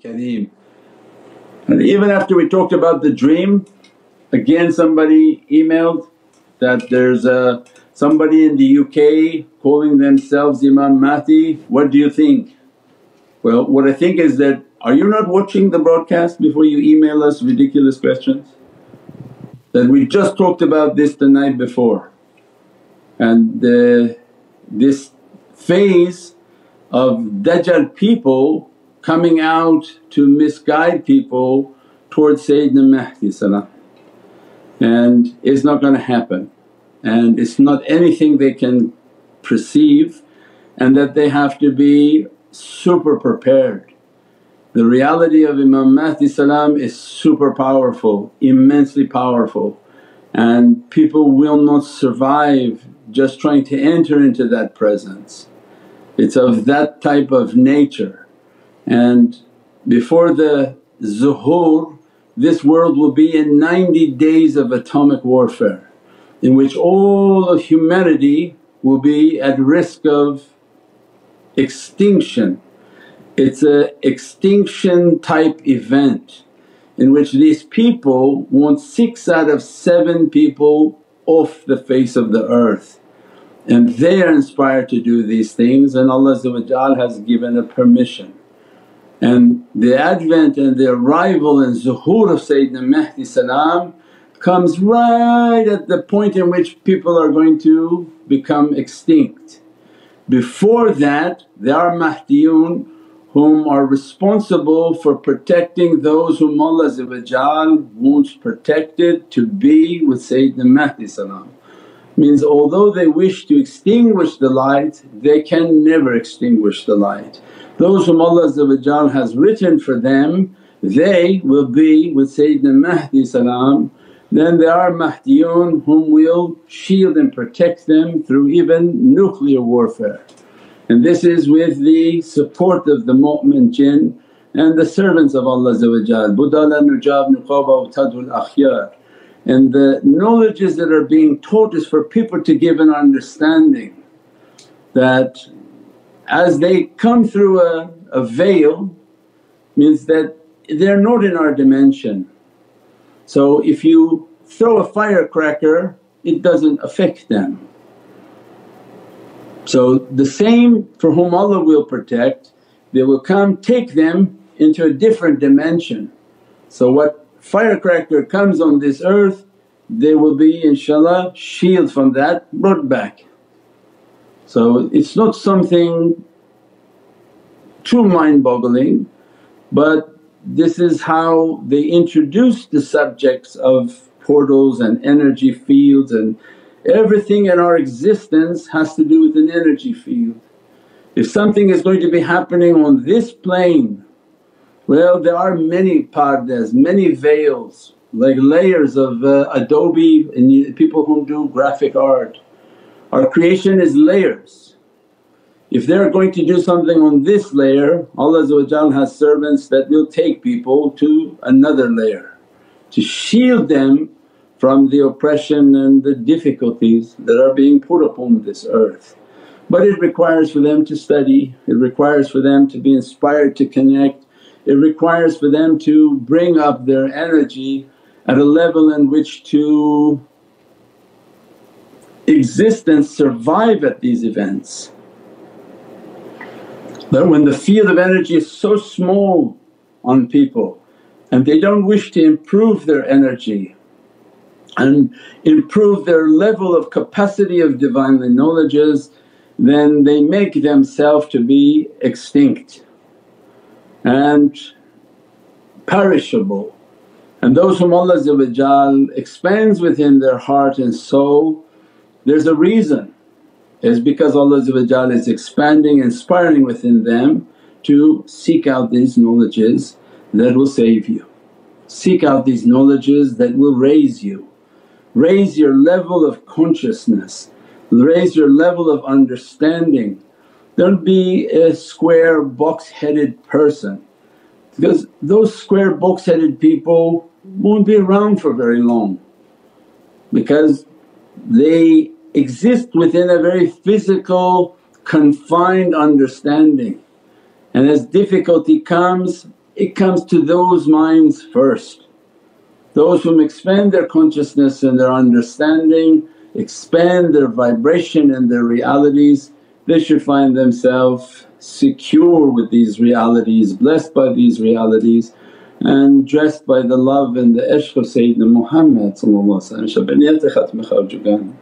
Kareem. And even after we talked about the dream, again somebody emailed that there's somebody in the UK calling themselves Imam Mahdi, what do you think? Well, what I think is that, are you not watching the broadcast before you email us ridiculous questions? That we just talked about this the night before, and this phase of Dajjal people coming out to misguide people towards Sayyidina Mahdi salam, and it's not going to happen, and it's not anything they can perceive, and that they have to be super prepared. The reality of Imam Mahdi salam is super powerful, immensely powerful, and people will not survive just trying to enter into that presence. It's of that type of nature, and before the zuhur this world will be in 90 days of atomic warfare in which all of humanity will be at risk of extinction. It's a extinction type event in which these people want 6 out of 7 people off the face of the earth, and they are inspired to do these things, and Allah has given a permission. And the advent and the arrival and zuhur of Sayyidina Mahdi salam comes right at the point in which people are going to become extinct. Before that there are Mahdiyun whom are responsible for protecting those whom Allah wants protected to be with Sayyidina Mahdi salam. Means although they wish to extinguish the light, they can never extinguish the light. Those whom Allah has written for them, they will be with Sayyidina Mahdi salam. Then there are Mahdiyun whom will shield and protect them through even nuclear warfare. And this is with the support of the mu'min jinn and the servants of Allah, Budala nujab nuqaba wa tadul akhyar. And the knowledges that are being taught is for people to give an understanding that as they come through a veil means that they're not in our dimension. So if you throw a firecracker it doesn't affect them. So the same for whom Allah will protect, they will come take them into a different dimension. So what firecracker comes on this earth, they will be inshaAllah shield from that, brought back. So it's not something too mind-boggling, but this is how they introduce the subjects of portals and energy fields, and everything in our existence has to do with an energy field. If something is going to be happening on this plane, well there are many pardas, many veils, like layers of adobe and people who do graphic art. Our creation is layers. If they're going to do something on this layer, Allah has servants that will take people to another layer to shield them from the oppression and the difficulties that are being put upon this earth. But it requires for them to study, it requires for them to be inspired to connect, it requires for them to bring up their energy at a level in which to exist and survive at these events. But when the field of energy is so small on people and they don't wish to improve their energy and improve their level of capacity of Divinely knowledges, then they make themselves to be extinct and perishable. And those whom Allah expands within their heart and soul, there's a reason. It's because Allah is expanding, inspiring within them to seek out these knowledges that will save you. Seek out these knowledges that will raise you, raise your level of consciousness, raise your level of understanding. Don't be a square box-headed person, because those square box-headed people won't be around for very long, because they exist within a very physical confined understanding, and as difficulty comes it comes to those minds first. Those whom expand their consciousness and their understanding, expand their vibration and their realities, they should find themselves secure with these realities, blessed by these realities and dressed by the love and the ishq of Sayyidina Muhammad. Shab niyat khatm kharjugan.